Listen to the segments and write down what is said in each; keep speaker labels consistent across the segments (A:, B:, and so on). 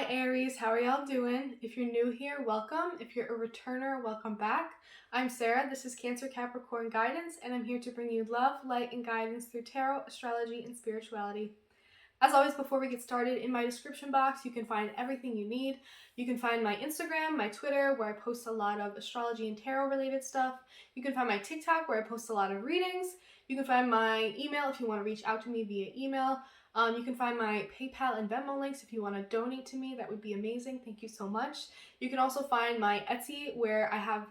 A: Aries, how are y'all doing? If you're new here, welcome. If you're a returner, welcome back. I'm Sarah, this is Cancer Capricorn Guidance, and I'm here to bring you love, light, and guidance through tarot, astrology, and spirituality. As always, before we get started, in my description box, you can find everything you need. You can find my Instagram, my Twitter, where I post a lot of astrology and tarot related stuff. You can find my TikTok, where I post a lot of readings. You can find my email if you want to reach out to me via email. You can find my PayPal and Venmo links if you want to donate to me. That would be amazing. Thank you so much. You can also find my Etsy, where I have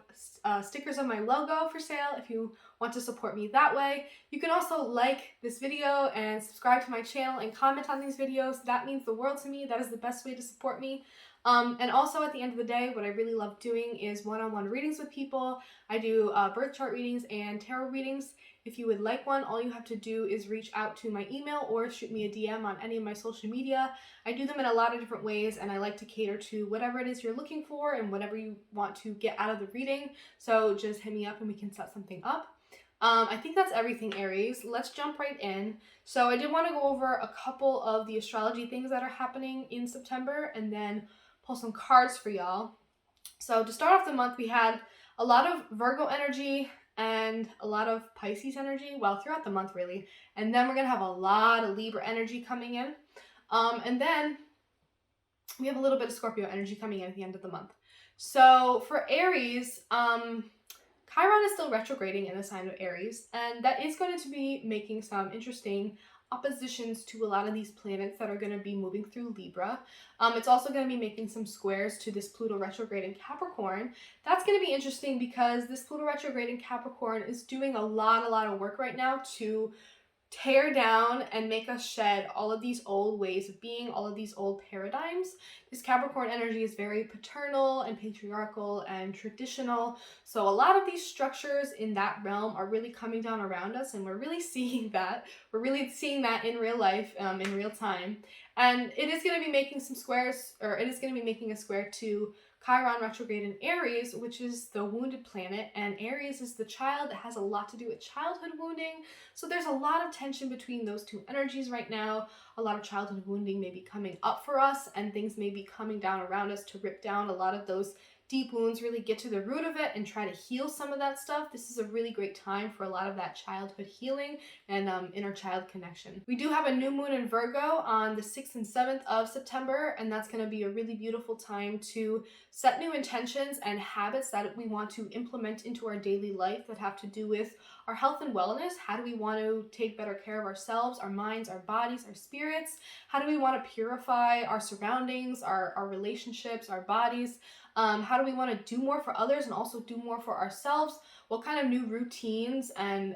A: stickers of my logo for sale if you want to support me that way. You can also like this video and subscribe to my channel and comment on these videos. That means the world to me. That is the best way to support me. And also at the end of the day, what I really love doing is one-on-one readings with people. I do birth chart readings and tarot readings. If you would like one, all you have to do is reach out to my email or shoot me a DM on any of my social media. I do them in a lot of different ways, and I like to cater to whatever it is you're looking for and whatever you want to get out of the reading. So just hit me up and we can set something up. I think that's everything, Aries. Let's jump right in. So I did want to go over a couple of the astrology things that are happening in September and then pull some cards for y'all. So to start off the month, we had a lot of Virgo energy and a lot of Pisces energy, well, throughout the month really. And then we're going to have a lot of Libra energy coming in. And then we have a little bit of Scorpio energy coming in at the end of the month. So for Aries, Chiron is still retrograding in the sign of Aries, and that is going to be making some interesting oppositions to a lot of these planets that are going to be moving through Libra. It's also going to be making some squares to this Pluto retrograde in Capricorn. That's going to be interesting because this Pluto retrograde in Capricorn is doing a lot of work right now to tear down and make us shed all of these old ways of being, all of these old paradigms. This Capricorn energy is very paternal and patriarchal and traditional. So a lot of these structures in that realm are really coming down around us, and we're really seeing that. We're really seeing that in real life, in real time. And it is going to be making some squares, or it is going to be making a square to Chiron retrograde in Aries, which is the wounded planet, and Aries is the child that has a lot to do with childhood wounding. So there's a lot of tension between those two energies right now. A lot of childhood wounding may be coming up for us, and things may be coming down around us to rip down a lot of those deep wounds, really get to the root of it and try to heal some of that stuff. This is a really great time for a lot of that childhood healing and inner child connection. We do have a new moon in Virgo on the 6th and 7th of September, and that's going to be a really beautiful time to set new intentions and habits that we want to implement into our daily life that have to do with our health and wellness. How do we want to take better care of ourselves, our minds, our bodies, our spirits? How do we want to purify our surroundings, our relationships, our bodies? How do we want to do more for others and also do more for ourselves? What kind of new routines and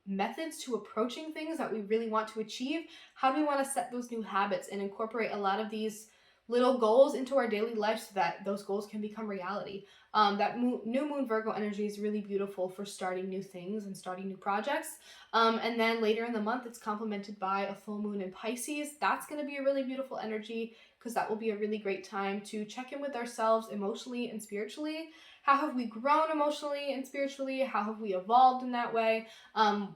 A: methods to approaching things that we really want to achieve? How do we want to set those new habits and incorporate a lot of these little goals into our daily life so that those goals can become reality? That new moon Virgo energy is really beautiful for starting new things and starting new projects. And then later in the month, it's complemented by a full moon in Pisces. That's going to be a really beautiful energy because that will be a really great time to check in with ourselves emotionally and spiritually. How have we grown emotionally and spiritually? How have we evolved in that way?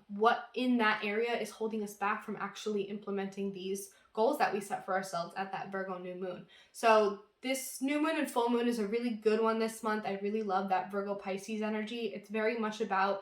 A: What in that area is holding us back from actually implementing these goals that we set for ourselves at that Virgo new moon? So this new moon and full moon is a really good one this month. I really love that Virgo Pisces energy. It's very much about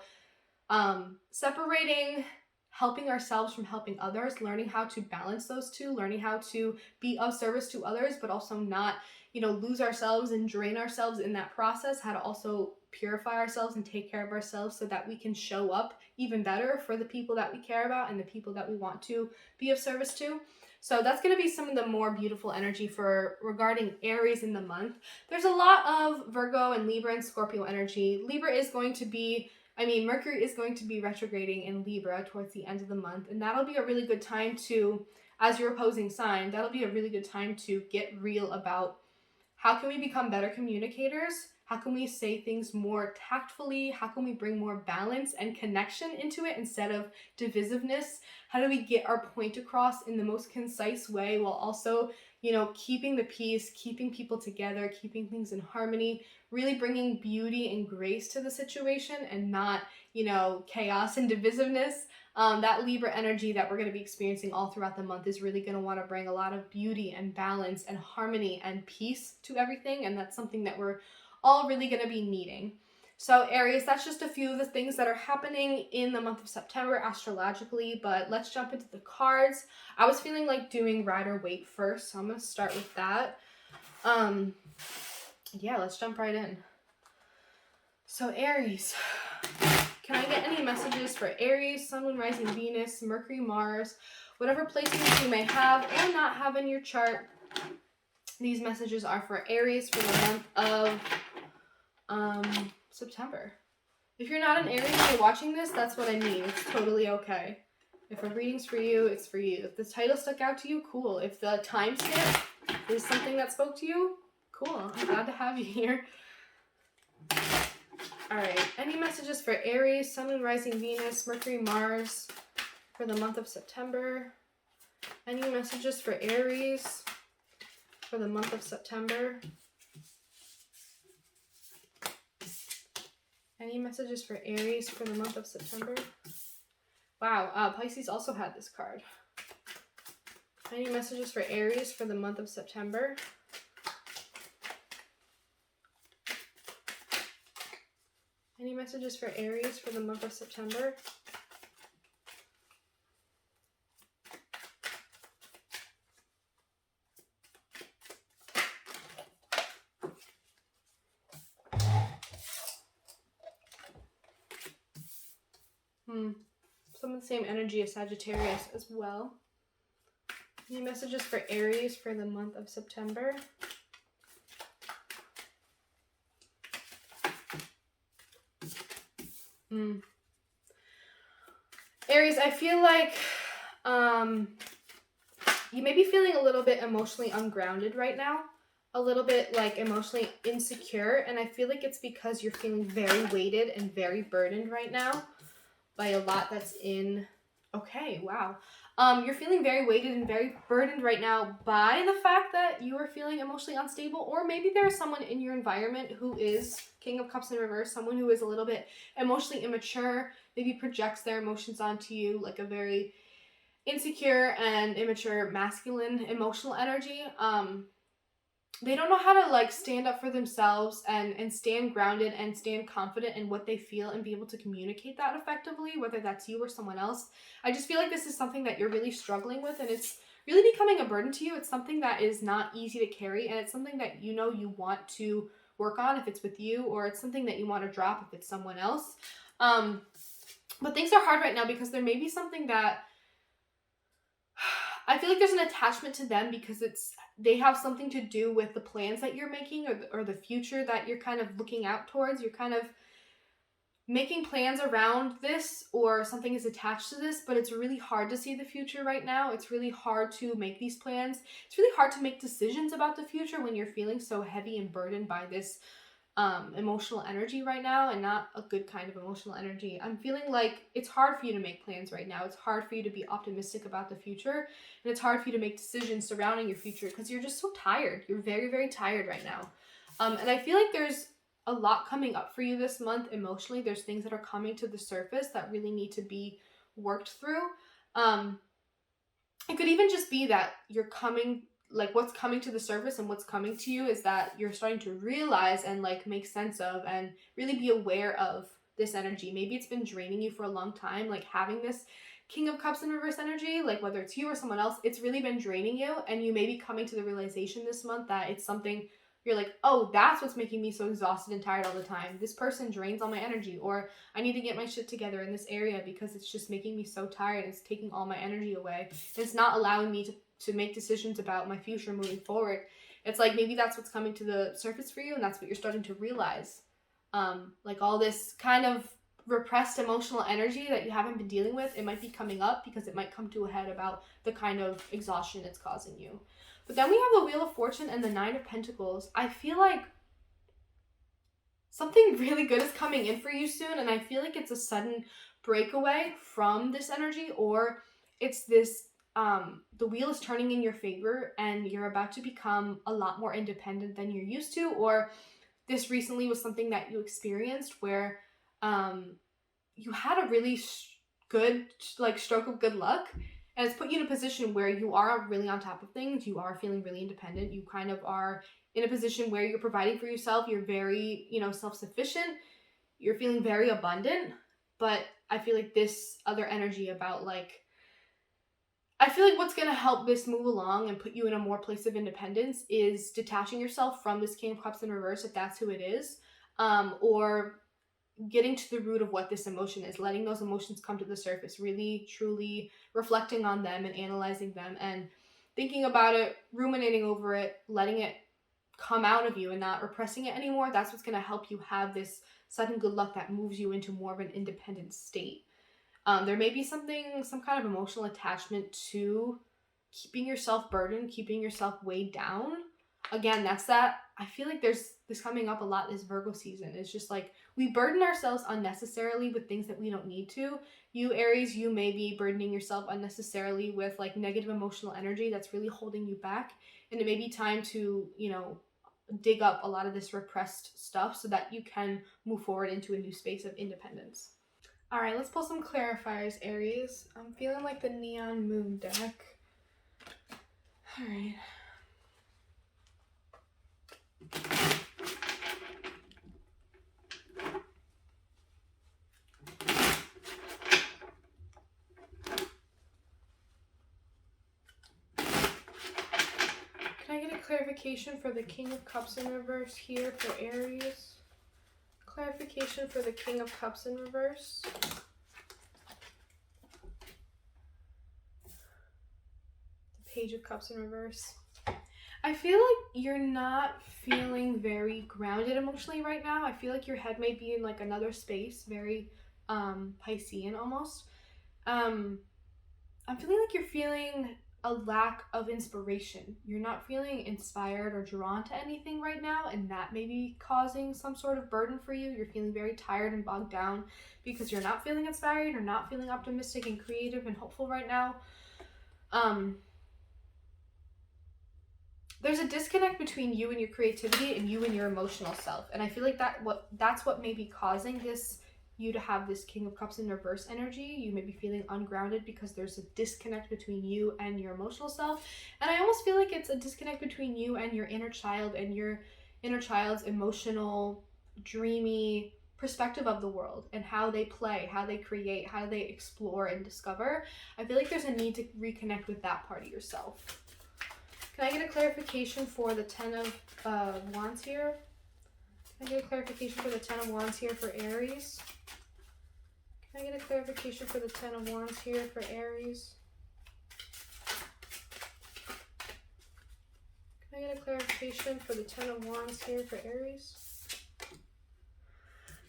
A: separating helping ourselves from helping others, learning how to balance those two, learning how to be of service to others, but also not, lose ourselves and drain ourselves in that process, how to also purify ourselves and take care of ourselves so that we can show up even better for the people that we care about and the people that we want to be of service to. So that's going to be some of the more beautiful energy for regarding Aries in the month. There's a lot of Virgo and Libra and Scorpio energy. Libra is going to be Mercury is going to be retrograding in Libra towards the end of the month, and that'll be a really good time to, as your opposing sign, that'll be a really good time to get real about how can we become better communicators? How can we say things more tactfully? How can we bring more balance and connection into it instead of divisiveness? How do we get our point across in the most concise way while also, keeping the peace, keeping people together, keeping things in harmony, really bringing beauty and grace to the situation and not, chaos and divisiveness. That Libra energy that we're going to be experiencing all throughout the month is really going to want to bring a lot of beauty and balance and harmony and peace to everything. And that's something that we're all really going to be needing. So Aries, that's just a few of the things that are happening in the month of September astrologically, but let's jump into the cards. I was feeling like doing Rider Waite first, so I'm going to start with that. Yeah, let's jump right in. So Aries, can I get any messages for Aries, Sun, Moon, Rising, Venus, Mercury, Mars, whatever placements you may have or not have in your chart? These messages are for Aries for the month of September. If you're not an Aries and you're watching this, that's what I mean. It's totally okay. If a reading's for you, it's for you. If the title stuck out to you, cool. If the timestamp is something that spoke to you, cool. I'm glad to have you here. Alright, any messages for Aries, Sun, Moon, Rising, Venus, Mercury, Mars for the month of September? Any messages for Aries for the month of September? Any messages for Aries for the month of September? Wow, Pisces also had this card. Any messages for Aries for the month of September? Any messages for Aries for the month of September? Some of the same energy as Sagittarius as well. Any messages for Aries for the month of September? Aries, I feel like you may be feeling a little bit emotionally ungrounded right now. A little bit like emotionally insecure. And I feel like it's because you're feeling very weighted and very burdened right now by a lot that's in... Okay, wow. You're feeling very weighted and very burdened right now by the fact that you are feeling emotionally unstable, or maybe there's someone in your environment who is King of Cups in reverse, someone who is a little bit emotionally immature, maybe projects their emotions onto you, like a very insecure and immature masculine emotional energy. They don't know how to like stand up for themselves and stand grounded and stand confident in what they feel and be able to communicate that effectively, whether that's you or someone else. I just feel like this is something that you're really struggling with, and it's really becoming a burden to you. It's something that is not easy to carry, and it's something that you know you want to work on if it's with you, or it's something that you want to drop if it's someone else. But things are hard right now because there may be something that I feel like there's an attachment to them because they have something to do with the plans that you're making, or the future that you're kind of looking out towards. You're kind of making plans around this, or something is attached to this, but it's really hard to see the future right now. It's really hard to make these plans. It's really hard to make decisions about the future when you're feeling so heavy and burdened by this emotional energy right now, and not a good kind of emotional energy. I'm feeling like it's hard for you to make plans right now. It's hard for you to be optimistic about the future, and it's hard for you to make decisions surrounding your future because you're just so tired. You're very, very tired right now. And I feel like there's a lot coming up for you this month emotionally. There's things that are coming to the surface that really need to be worked through. It could even just be that what's coming to the surface and what's coming to you is that you're starting to realize and like make sense of and really be aware of this energy. Maybe it's been draining you for a long time, like having this King of Cups in reverse energy, like whether it's you or someone else, it's really been draining you, and you may be coming to the realization this month that it's something you're like, oh, that's what's making me so exhausted and tired all the time. This person drains all my energy, or I need to get my shit together in this area because it's just making me so tired. It's taking all my energy away. It's not allowing me to make decisions about my future moving forward. It's like maybe that's what's coming to the surface for you, and that's what you're starting to realize. Like all this kind of repressed emotional energy that you haven't been dealing with, it might be coming up because it might come to a head about the kind of exhaustion it's causing you. But then we have the Wheel of Fortune and the Nine of Pentacles. I feel like something really good is coming in for you soon, and I feel like it's a sudden breakaway from this energy, or it's this, the wheel is turning in your favor and you're about to become a lot more independent than you're used to, or this recently was something that you experienced where you had a really good good, like, stroke of good luck. And it's put you in a position where you are really on top of things. You are feeling really independent. You kind of are in a position where you're providing for yourself. You're very, self-sufficient. You're feeling very abundant. But I feel like this other energy about, like, I feel like what's going to help this move along and put you in a more place of independence is detaching yourself from this King of Cups in reverse, if that's who it is, or getting to the root of what this emotion is, letting those emotions come to the surface, really, truly reflecting on them and analyzing them and thinking about it, ruminating over it, letting it come out of you and not repressing it anymore. That's what's going to help you have this sudden good luck that moves you into more of an independent state. There may be some kind of emotional attachment to keeping yourself burdened, keeping yourself weighed down. Again, that's that. I feel like there's this coming up a lot this Virgo season. It's just like we burden ourselves unnecessarily with things that we don't need to. You, Aries, you may be burdening yourself unnecessarily with like negative emotional energy that's really holding you back. And it may be time to, dig up a lot of this repressed stuff so that you can move forward into a new space of independence. All right, let's pull some clarifiers, Aries. I'm feeling like the Neon Moon deck. All right. Can I get a clarification for the King of Cups in reverse here for Aries? Clarification for the King of Cups in reverse. The Page of Cups in reverse. I feel like you're not feeling very grounded emotionally right now. I feel like your head may be in like another space, very Piscean almost. I'm feeling like you're feeling a lack of inspiration. You're not feeling inspired or drawn to anything right now, and that may be causing some sort of burden for you. You're feeling very tired and bogged down because you're not feeling inspired, you're not feeling optimistic and creative and hopeful right now. There's a disconnect between you and your creativity and you and your emotional self. And I feel like that's what may be causing you to have this King of Cups in reverse energy. You may be feeling ungrounded because there's a disconnect between you and your emotional self. And I almost feel like it's a disconnect between you and your inner child and your inner child's emotional, dreamy perspective of the world and how they play, how they create, how they explore and discover. I feel like there's a need to reconnect with that part of yourself. Can I get a clarification for the Ten of Wands here? Can I get a clarification for the Ten of Wands here for Aries? Can I get a clarification for the Ten of Wands here for Aries? Can I get a clarification for the Ten of Wands here for Aries?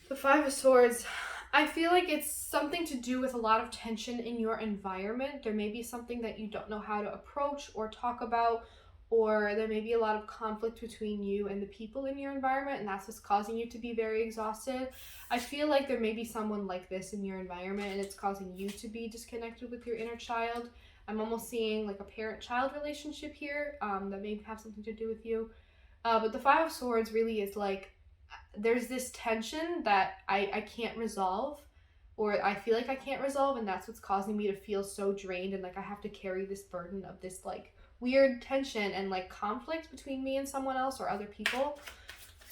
A: The Five of Swords. I feel like it's something to do with a lot of tension in your environment. There may be something that you don't know how to approach or talk about, or there may be a lot of conflict between you and the people in your environment, and that's what's causing you to be very exhausted. I feel like there may be someone like this in your environment, and it's causing you to be disconnected with your inner child. I'm almost seeing like a parent-child relationship here that may have something to do with you. But the Five of Swords really is like, there's this tension that I can't resolve, or I feel like I can't resolve, and that's what's causing me to feel so drained, and like I have to carry this burden of this like weird tension and like conflict between me and someone else or other people.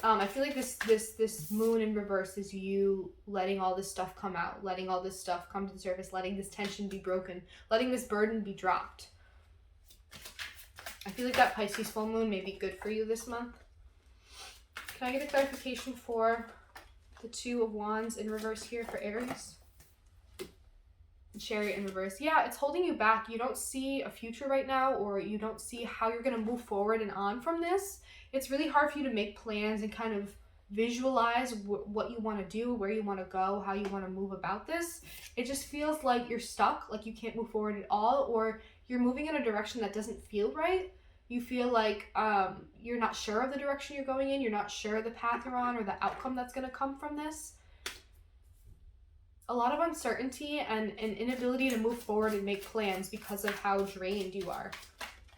A: I feel like this moon in reverse is you letting all this stuff come out, letting all this stuff come to the surface, letting this tension be broken, letting this burden be dropped. I feel like that Pisces full moon may be good for you this month. Can I get a clarification for the Two of Wands in reverse here for Aries? The Chariot in reverse. Yeah, it's holding you back. You don't see a future right now, or you don't see how you're going to move forward and on from this. It's really hard for you to make plans and kind of visualize what you want to do, where you want to go, how you want to move about this. It just feels like you're stuck, like you can't move forward at all, or you're moving in a direction that doesn't feel right. You feel like you're not sure of the direction you're going in. You're not sure of the path you're on or the outcome that's going to come from this. A lot of uncertainty and an inability to move forward and make plans because of how drained you are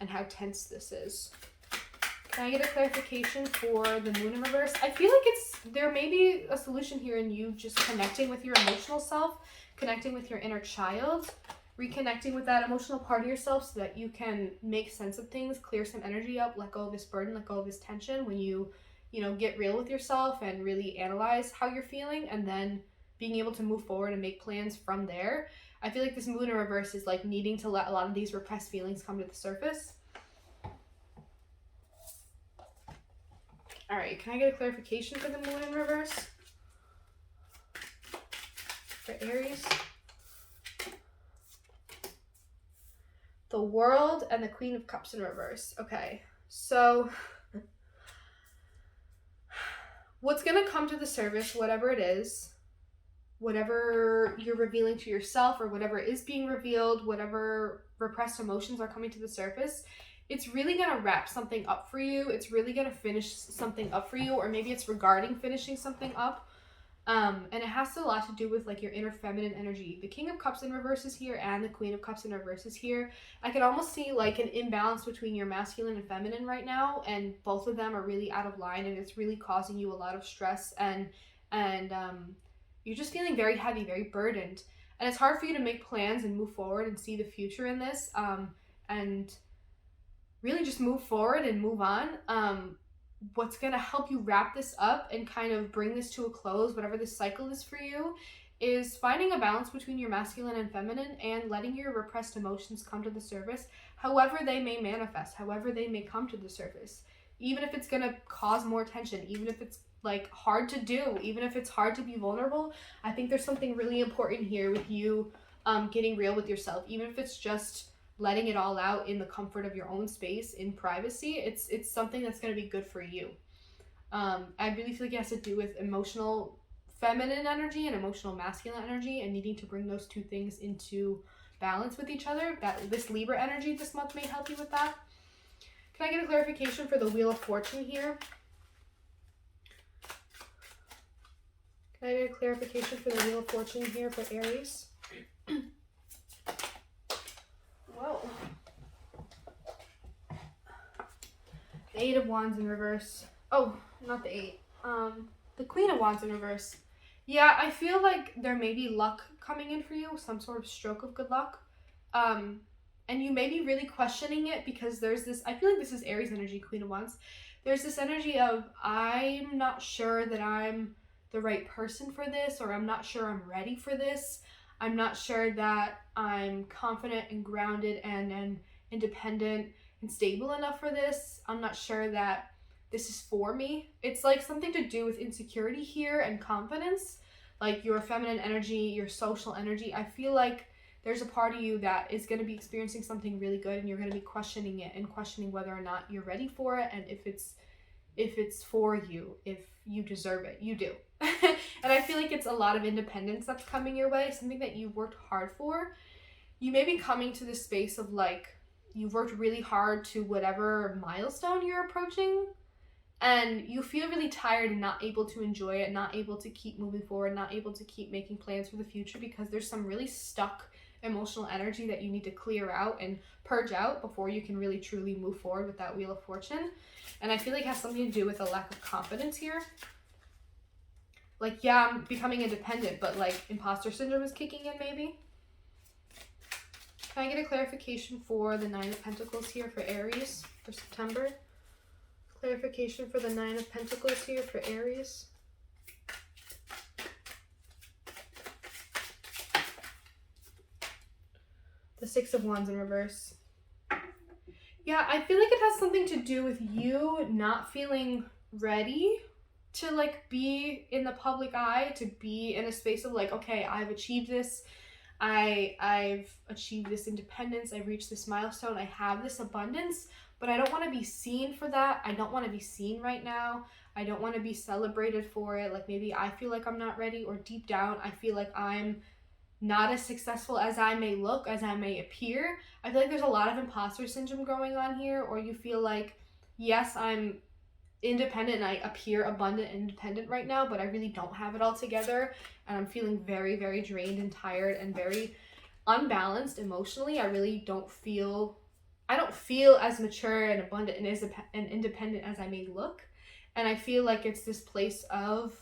A: and how tense this is. Can I get a clarification for the moon in reverse? I feel like there may be a solution here in you just connecting with your emotional self, connecting with your inner child, reconnecting with that emotional part of yourself so that you can make sense of things, clear some energy up, let go of this burden, let go of this tension when you get real with yourself and really analyze how you're feeling, and then being able to move forward and make plans from there. I feel like this moon in reverse is like needing to let a lot of these repressed feelings come to the surface. All right, can I get a clarification for the moon in reverse? For Aries. The World and the Queen of Cups in reverse. Okay, so what's going to come to the surface, whatever it is, whatever you're revealing to yourself or whatever is being revealed, whatever repressed emotions are coming to the surface, it's really going to wrap something up for you. It's really going to finish something up for you, or maybe it's regarding finishing something up. And it has a lot to do with like your inner feminine energy. The King of Cups in reverse is here and the Queen of Cups in reverse is here. I can almost see like an imbalance between your masculine and feminine right now, and both of them are really out of line, and it's really causing you a lot of stress, and you're just feeling very heavy, very burdened. And it's hard for you to make plans and move forward and see the future in this, and really just move forward and move on. What's going to help you wrap this up and kind of bring this to a close, whatever this cycle is for you, is finding a balance between your masculine and feminine and letting your repressed emotions come to the surface, however they may manifest, however they may come to the surface. Even if it's going to cause more tension, even if it's like hard to do, even if it's hard to be vulnerable, I think there's something really important here with you getting real with yourself. Even if it's just letting it all out in the comfort of your own space in privacy, it's something that's going to be good for you. I really feel like it has to do with emotional feminine energy and emotional masculine energy, and needing to bring those two things into balance with each other. That this Libra energy this month may help you with that. Can I get a clarification for the Wheel of Fortune here? Can I get a clarification for the Wheel of Fortune here for Aries? Whoa. The Eight of Wands in reverse. Oh, not the Eight. The Queen of Wands in reverse. Yeah, I feel like there may be luck coming in for you, some sort of stroke of good luck. And you may be really questioning it because there's this, I feel like this is Aries energy, Queen of Wands. There's this energy of, I'm not sure that I'm the right person for this, or I'm not sure I'm ready for this. I'm not sure that I'm confident and grounded and independent and stable enough for this. I'm not sure that this is for me. It's like something to do with insecurity here and confidence, like your feminine energy, your social energy. I feel like there's a part of you that is going to be experiencing something really good, and you're going to be questioning it and questioning whether or not you're ready for it, and if it's for you, if you deserve it. You do. And I feel like it's a lot of independence that's coming your way, something that you worked hard for. You may be coming to this space of like, you've worked really hard to whatever milestone you're approaching, and you feel really tired and not able to enjoy it, not able to keep moving forward, not able to keep making plans for the future, because there's some really stuck emotional energy that you need to clear out and purge out before you can really truly move forward with that Wheel of Fortune. And I feel like it has something to do with a lack of confidence here. Like, yeah, I'm becoming independent, but like imposter syndrome is kicking in maybe. Can I get a clarification for the Nine of Pentacles here for Aries for September? Clarification for the Nine of Pentacles here for Aries. The Six of Wands in reverse. Yeah, I feel like it has something to do with you not feeling ready to like be in the public eye, to be in a space of like, okay, I've achieved this. I've achieved this independence. I've reached this milestone. I have this abundance, but I don't want to be seen for that. I don't want to be seen right now. I don't want to be celebrated for it. Like maybe I feel like I'm not ready, or deep down I feel like I'm not as successful as I may look, as I may appear. I feel like there's a lot of imposter syndrome going on here, or you feel like, yes, I'm independent and I appear abundant and independent right now, but I really don't have it all together, and I'm feeling very, very drained and tired and very unbalanced emotionally. I really don't feel I don't feel as mature and abundant and independent as I may look. And I feel like it's this place of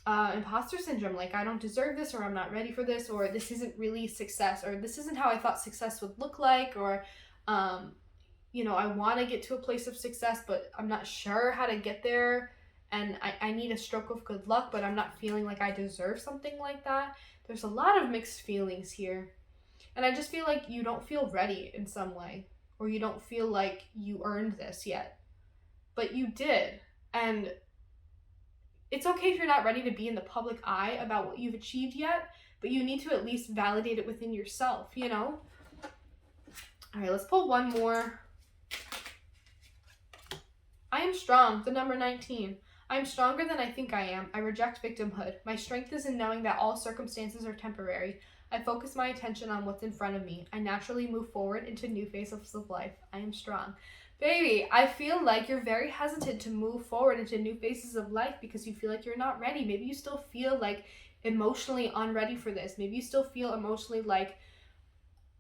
A: imposter syndrome. Like, I don't deserve this, or I'm not ready for this, or this isn't really success, or this isn't how I thought success would look like, or, I want to get to a place of success, but I'm not sure how to get there. And I need a stroke of good luck, but I'm not feeling like I deserve something like that. There's a lot of mixed feelings here. And I just feel like you don't feel ready in some way, or you don't feel like you earned this yet. But you did. And it's okay if you're not ready to be in the public eye about what you've achieved yet, but you need to at least validate it within yourself, All right, let's pull one more. I am strong, the number 19. I am stronger than I think I am. I reject victimhood. My strength is in knowing that all circumstances are temporary. I focus my attention on what's in front of me. I naturally move forward into new phases of life. I am strong. Baby, I feel like you're very hesitant to move forward into new phases of life because you feel like you're not ready. Maybe you still feel like emotionally unready for this. Maybe you still feel emotionally like,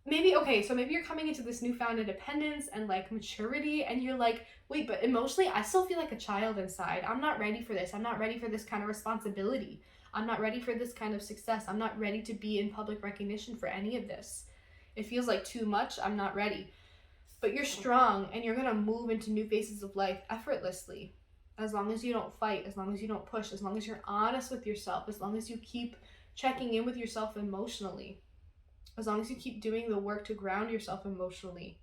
A: maybe you're coming into this newfound independence and like maturity, and you're like, wait, but emotionally I still feel like a child inside. I'm not ready for this. I'm not ready for this kind of responsibility. I'm not ready for this kind of success. I'm not ready to be in public recognition for any of this. It feels like too much. I'm not ready. But you're strong, and you're gonna move into new phases of life effortlessly. As long as you don't fight, as long as you don't push, as long as you're honest with yourself, as long as you keep checking in with yourself emotionally, as long as you keep doing the work to ground yourself emotionally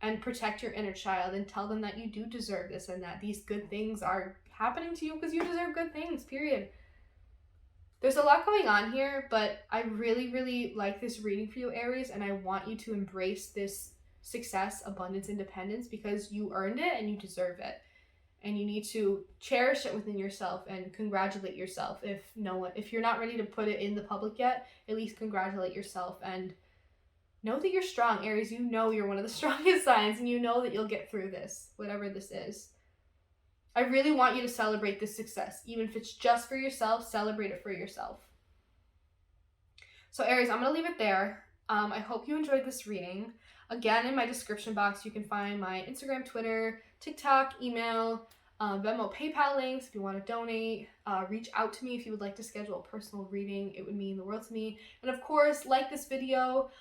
A: and protect your inner child and tell them that you do deserve this and that these good things are happening to you because you deserve good things, period. There's a lot going on here, but I really, really like this reading for you, Aries, and I want you to embrace this success, abundance, independence, because you earned it and you deserve it. And you need to cherish it within yourself and congratulate yourself. If you're not ready to put it in the public yet, at least congratulate yourself and know that you're strong, Aries. You know you're one of the strongest signs, and you know that you'll get through this, whatever this is. I really want you to celebrate this success. Even if it's just for yourself, celebrate it for yourself. So Aries, I'm going to leave it there. I hope you enjoyed this reading. Again, in my description box, you can find my Instagram, Twitter, TikTok, email, Venmo, PayPal links if you want to donate. Reach out to me if you would like to schedule a personal reading. It would mean the world to me. And of course, like this video,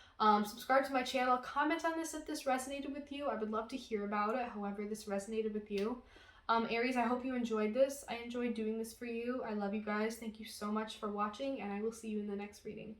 A: subscribe to my channel, comment on this if this resonated with you. I would love to hear about it, however this resonated with you. Aries, I hope you enjoyed this. I enjoyed doing this for you. I love you guys. Thank you so much for watching, and I will see you in the next reading.